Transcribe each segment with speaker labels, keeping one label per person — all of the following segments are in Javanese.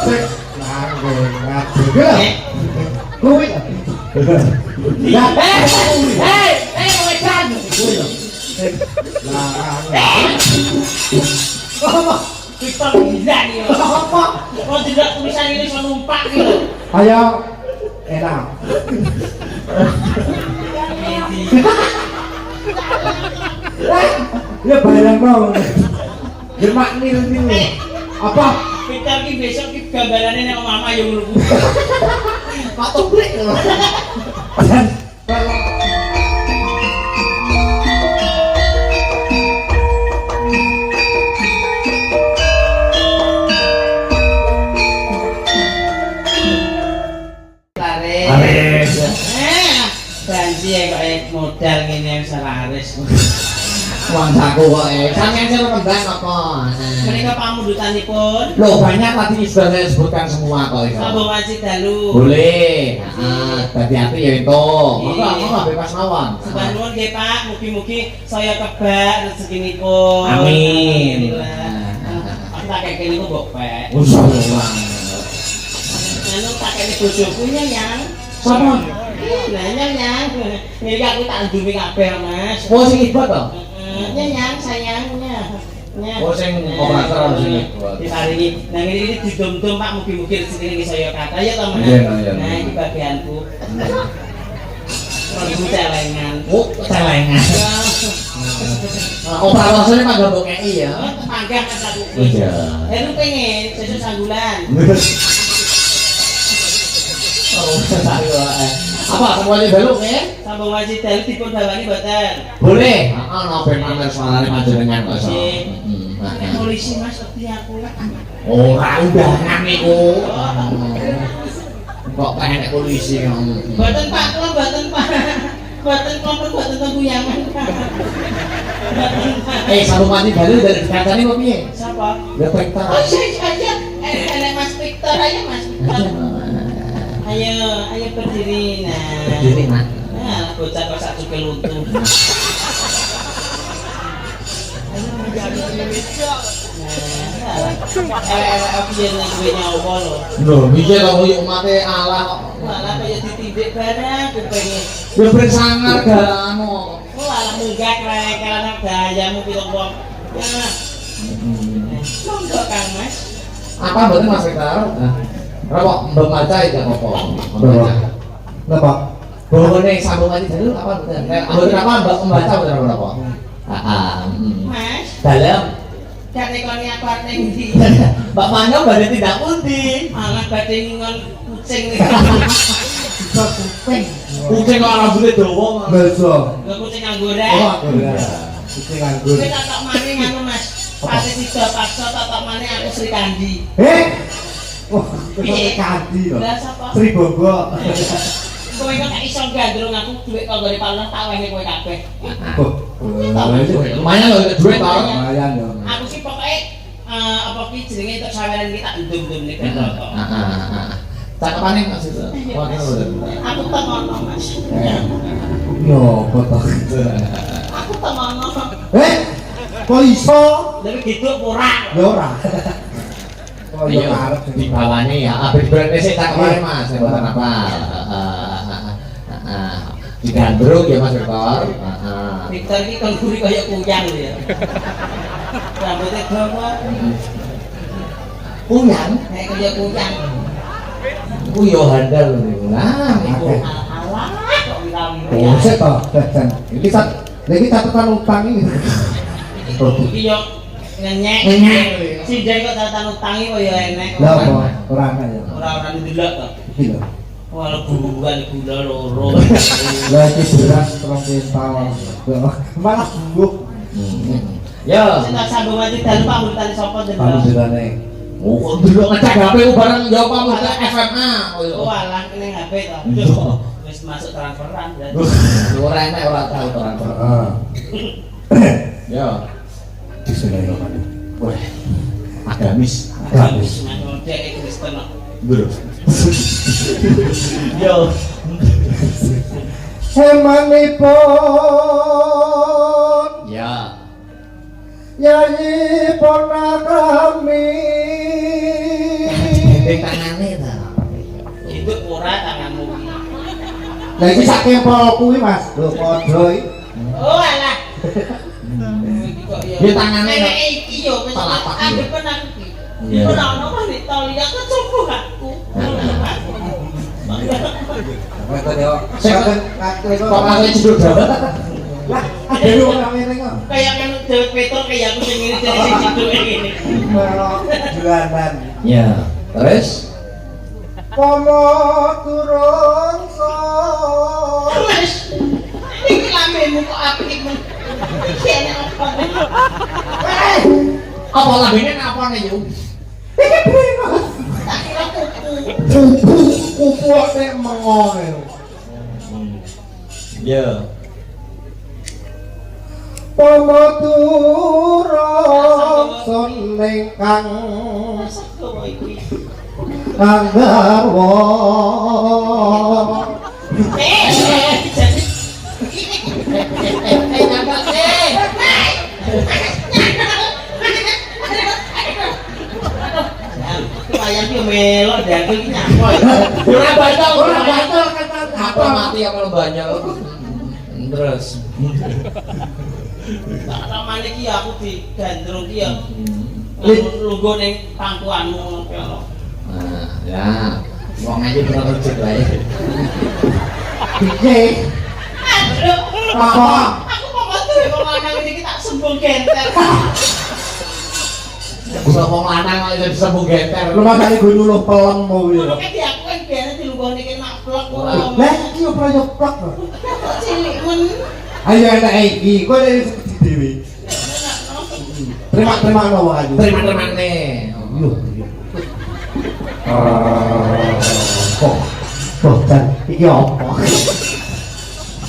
Speaker 1: Sik nganggo ngadu. Kuwi. Ya, wedan. Kuwi lho. Apa?
Speaker 2: Kita gila nih.
Speaker 1: Apa?
Speaker 2: Kalau tidak tulisan ini bisa numpak gitu.
Speaker 1: Ayo. Enak. Ya bayang mau. Gemak nil. Apa?
Speaker 2: Kita ki besok ki gambarannya nek mama yang nunggu.
Speaker 1: Pak Tuplik.
Speaker 2: Banci ya kok modal ngene wis laris.
Speaker 1: Uang saku kok sampeyan sing kembang apa?
Speaker 2: Menika pamundutanipun.
Speaker 1: Loh banyak tadi sudah saya sebutkan semua kok itu.
Speaker 2: Sambung ngaji dalu.
Speaker 1: Boleh. Heeh, dadi ati ya itu. Monggo bebas mawon.
Speaker 2: Sebab nuwun nggih Pak, mugi-mugi saya kebak rezekinipun.
Speaker 1: Amin.
Speaker 2: Aku tak kene niku mbok pek.
Speaker 1: Insyaallah.
Speaker 2: Anu tak kene bojoku yang
Speaker 1: Sapa?
Speaker 2: Nah, yang niki aku tak ndumi kabeh, Mas.
Speaker 1: Oh sing ibad to?
Speaker 2: Yang sayangnya.
Speaker 1: Oh sing operator sing
Speaker 2: disaringi. Nah ini didom-dom Pak, mugi-mugi rezeki niki saya kata ya to, Mas. Nah, iki bagianku. Ibu celengan.
Speaker 1: Oh, celengan. Operatornya Pak Gambok KI ya.
Speaker 2: Panggah kan aku.
Speaker 1: Iya.
Speaker 2: Lu pengen sesuk sanggulan.
Speaker 1: Oh, apa semuanya belum ya?
Speaker 2: Sambung ngaji dalu dipun bawani mboten.
Speaker 1: Boleh. Heeh, nopo pamer suarane panjenengan kok iso.
Speaker 2: Polisi Mas seperti aku.
Speaker 1: Ora undangan niku. Kok pengen polisi kamu.
Speaker 2: Mboten Pak, kula mboten Pak. Mboten kompon mboten tembuyangan Pak.
Speaker 1: Sambung mati dalu dari dikatani kok piye?
Speaker 2: Siapa?
Speaker 1: Ya Victor.
Speaker 2: Oh iya. Enak Mas Victor aja Mas Victor. Ayo berdiri nah.
Speaker 1: Berdiri Mas.
Speaker 2: Nah, bocah kok sak cuke luntuh. Ayo menjadi Indonesia. Nah, piye nek kowe nyawa lho.
Speaker 1: Lho, piye kok koyo umate Allah kok.
Speaker 2: Malah kaya ditindik barang kupenge.
Speaker 1: Ya ben sangar galano.
Speaker 2: Oh, alah munggah karena dayamu pitung wong. Ya. Monggo Kang Mas.
Speaker 1: Apa mboten Mas Victor? Rokok mbok maca iki apa? Napa? Bone sambung mati dulu apa mboten? Mboten apa mbok membaca mboten apa? Heeh.
Speaker 2: Mas,
Speaker 1: Dalam
Speaker 2: gak nekoni aku arep ning ndi?
Speaker 1: Mbak Mano badhe tindak pundi?
Speaker 2: Malah badhe ngon kucing.
Speaker 1: Bisa kuping. Kucing kok rambutnya dawa. Beso.
Speaker 2: Lho kucing anggora.
Speaker 1: Oh, kucing anggur.
Speaker 2: Kowe tak maning anu Mas. Pati sida paksa tak maning aku Sri Kandi.
Speaker 1: Wah, Sri Kandi lho.
Speaker 2: Lah sapa?
Speaker 1: Sri Bogo.
Speaker 2: Kowe kok gak iso gandrung aku dhuwit kok gone paling tak wehne kowe kabeh.
Speaker 1: Lumayan lho duit to. Lumayan yo.
Speaker 2: Aku sih pokoke apa ki jenenge untuk saweran iki tak ndum-ndum nek kok.
Speaker 1: Cakepane maksud.
Speaker 2: Aku temono Mas.
Speaker 1: Yo, foto.
Speaker 2: Aku temono.
Speaker 1: Kok iso?
Speaker 2: Tapi gitu ora.
Speaker 1: Ya ora. Oh iya arep dibawani ya. Abis berarti sik cakepane Mas, mboten apa. Digandrung ya Mas Victor.
Speaker 2: Victor iki kon guri kaya kuyang lho ya. Rambutnya dawa.
Speaker 1: Kuyang?
Speaker 2: Kayak kaya kuyang.
Speaker 1: Kuyo handal niku. Nah, niku.
Speaker 2: Alah, kok wilang-wilang.
Speaker 1: Oh, set to. Iki catatan utang iki.
Speaker 2: Iki yo ngenyek. Sinjai kok catatan utangi kok ya enek.
Speaker 1: Lah apa? Ora ana ya.
Speaker 2: Ora ndelok to.
Speaker 1: Iki lho.
Speaker 2: Wah, buruan gula loro.
Speaker 1: Lah iki beras 3 tahun. Malah bubuk. Yo.
Speaker 2: Sing tak sambung aja dalu pamultane sapa jeneng?
Speaker 1: Pamultane. Oh, kok delok ngecek HP ku bareng ya pamultan SMA koyo.
Speaker 2: Oh, alah kene HP to. Wis masuk transferan berarti.
Speaker 1: Ora enak ora tau transfer. Yo. Bismillahirrahmanirrahim. Wah. Agamis.
Speaker 2: Agamis nang dek Kristen.
Speaker 1: Bro. Yo. Hemanipun. Ya. Yayi pona kami. gendeng tangane ta.
Speaker 2: Itu ora tanganmu iki.
Speaker 3: Lah iki sak kempol kuwi Mas. Lho padha iki.
Speaker 2: Oh alah.
Speaker 1: Dia tangannya
Speaker 2: nek iki yo wis adepen aku iki.
Speaker 1: Iya.
Speaker 2: Ora ono kok ditoli aku coba aku.
Speaker 1: Kok malah judul dawa.
Speaker 3: Lah, ada wong ngene kok.
Speaker 2: Kayak kan Dewek Petruk kayak aku sing ngene jadi sing judul ngene.
Speaker 3: Jualan.
Speaker 1: Ya. Terus
Speaker 3: Pomo turun so.
Speaker 2: Wes. Iki lambemu kok apik men. Kene apa?
Speaker 1: apa lambene napane yo?
Speaker 3: Iki piye Mas?
Speaker 2: Tak kira kuku.
Speaker 3: Kuku nek mengone.
Speaker 1: Ya.
Speaker 3: Pomo turun son lengkang
Speaker 2: Sapa iki?
Speaker 3: Anggarwa
Speaker 2: Bayang ki melok dan iki nyapa.
Speaker 1: Ora banyak,
Speaker 3: ora banyak kata
Speaker 1: apa mati apa banyak. Terus.
Speaker 2: Tak ramane ki aku digandrung ki ya. Lungguh ning pangkuanmu ngono ki lho.
Speaker 1: Nah, ya. Wong aja pernah rezeki wae.
Speaker 3: piye apa
Speaker 2: Aku mau metu wong lanang iki tak sembung genter.
Speaker 1: Bisa wong lanang kok iso disembung genter.
Speaker 3: lu makane gue nyuluh pelengmu ya
Speaker 2: Oke di aku kan biasa dilungguh ning mak blok ora.
Speaker 3: lah iki yo prayoplak
Speaker 2: Cilik men.
Speaker 3: ayo enak iki kowe dari seperti dewi terima no ayo
Speaker 1: Terima-terima nih.
Speaker 3: yo kok dan iki apa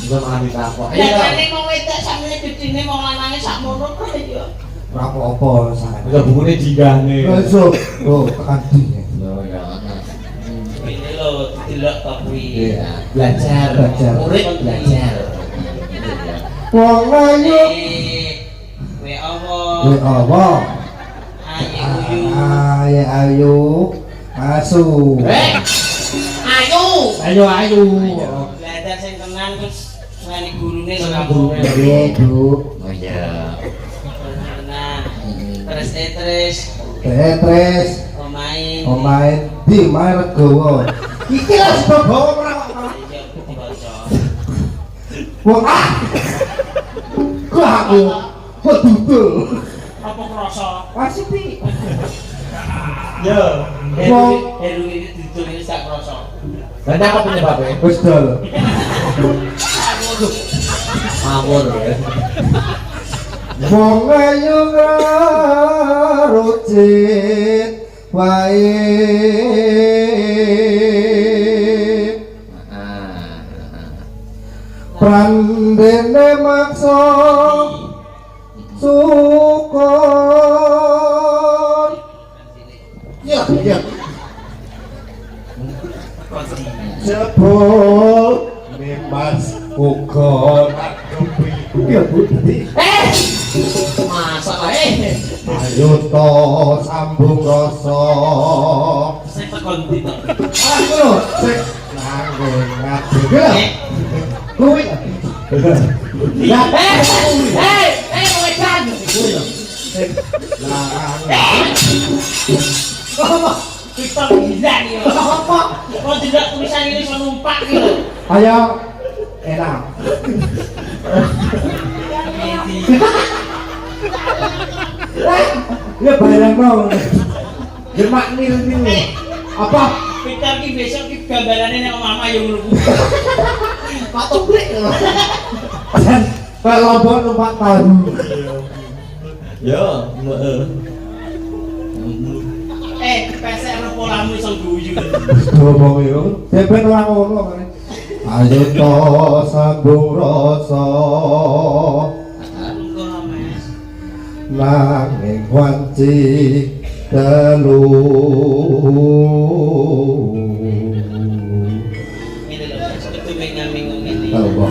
Speaker 1: Bisa makan di kapok.
Speaker 2: Jane mau wedok sampe gedine wong lanange sakmono kok ya.
Speaker 3: ora apa-apa sangat
Speaker 1: Bisa bukune digane.
Speaker 3: besok oh tekan dine
Speaker 1: Oh ya.
Speaker 2: Ini lho delok tapi.
Speaker 1: Iya, belajar. Murid belajar.
Speaker 3: wong ayu
Speaker 2: We apa?
Speaker 3: we apa
Speaker 2: Ayu.
Speaker 3: ayo asu
Speaker 1: Ayo.
Speaker 3: ayo
Speaker 2: Belajar sing tenan terus ngani gurune lho
Speaker 1: Senang
Speaker 2: kamu.
Speaker 1: gurune.
Speaker 3: iya du
Speaker 1: Oh iya.
Speaker 2: Tenan. Terus
Speaker 3: Tetris
Speaker 2: main.
Speaker 3: omain di main regowo iki lah sebab ora
Speaker 2: Iya, dibaca.
Speaker 3: wong aku kok dudul
Speaker 2: Apa krasa?
Speaker 3: masih pi
Speaker 1: Yo.
Speaker 2: Heru ini didul ini sak krasa.
Speaker 1: Dan apa penyebabnya?
Speaker 3: wis dol
Speaker 1: Mawur.
Speaker 3: wong ayu ngarucit wae pandene maksa syukur ya ya jebul bebas uga ya budi
Speaker 1: Masalah
Speaker 3: ayo to sambung rasa
Speaker 2: Saya tekon ndi to?
Speaker 3: aku sik nanggung ngati kuwi ya
Speaker 1: wedan.
Speaker 2: Kita gila nih lho.
Speaker 3: apa
Speaker 2: Kalau tidak tulisan ini iso numpak nih lho.
Speaker 3: ayo enak ya barang mau ya maknil ini apa
Speaker 2: Peter ki besok ki gambarane nek mama yo ngono kuwi.
Speaker 1: Pak Tubrek.
Speaker 3: dan kalau buat numpak tahu
Speaker 1: Yo, heeh.
Speaker 2: Pesek ro polamu iso guyu.
Speaker 3: ngomong yo ben ora ngono kan ayo to sambung rasa
Speaker 2: Engko Mas.
Speaker 3: nanging wanci telu
Speaker 2: Ini lho seperti mengaming ngene.
Speaker 3: Allah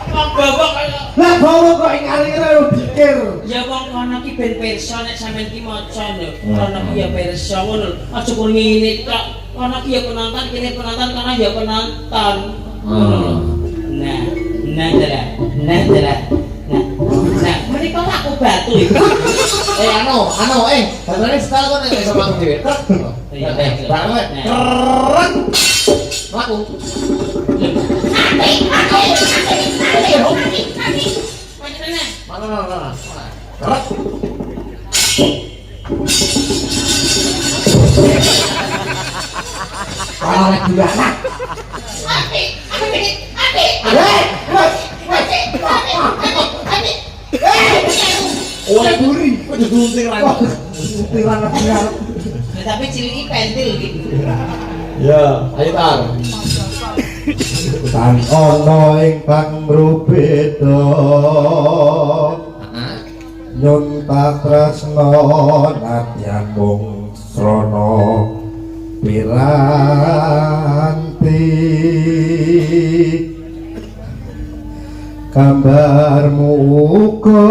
Speaker 2: Kok babak kaya
Speaker 3: lah bawa kok ingkari-ingkari pikir
Speaker 2: ya wong kono ki ben pirsa pirsa nek sampean ki maca lho. Ana ki ya pirsa ngono. Aja kok ngene tok. Ana ki ya penonton, kene penonton, kana ya penonton. Nah, mereka laku batu itu.
Speaker 1: Sebenarnya setelah kau nih sama aku dewi. Banget. Keren. Laku. Mana. Keren. Kalau lagi anak. Duri, kok digunting lagi. Guntingan lagi.
Speaker 2: Tapi ciliki pentil gitu.
Speaker 1: Ya, ayo tar.
Speaker 3: Tan ono ingkang rubeda. Nyun tatresna nadyan mung srana piranti. Gambarmu uga